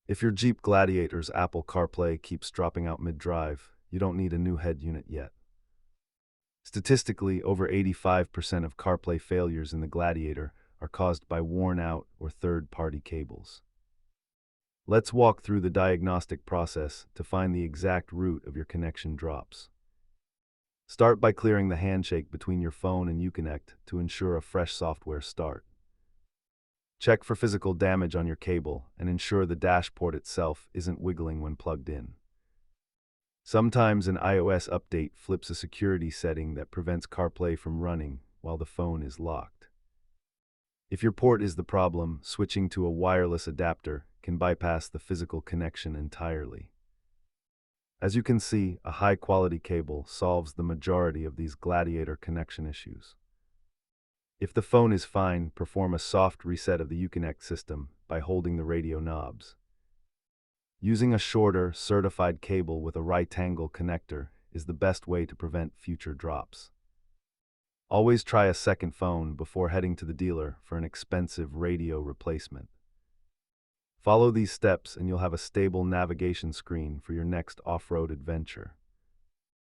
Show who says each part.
Speaker 1: If your Jeep Gladiator's Apple CarPlay keeps dropping out mid-drive, you don't need a new head unit yet. Statistically, over 85% of CarPlay failures in the Gladiator are caused by worn-out or third-party cables. Let's walk through the diagnostic process to find the exact root of your connection drops. Start by clearing the handshake between your phone and Uconnect to ensure a fresh software start. Check for physical damage on your cable and ensure the dashboard itself isn't wiggling when plugged in. Sometimes an iOS update flips a security setting that prevents CarPlay from running while the phone is locked. If your port is the problem, switching to a wireless adapter can bypass the physical connection entirely. As you can see, a high-quality cable solves the majority of these Gladiator connection issues. If the phone is fine, perform a soft reset of the Uconnect system by holding the radio knobs. Using a shorter, certified cable with a right-angle connector is the best way to prevent future drops. Always try a second phone before heading to the dealer for an expensive radio replacement. Follow these steps and you'll have a stable navigation screen for your next off-road adventure.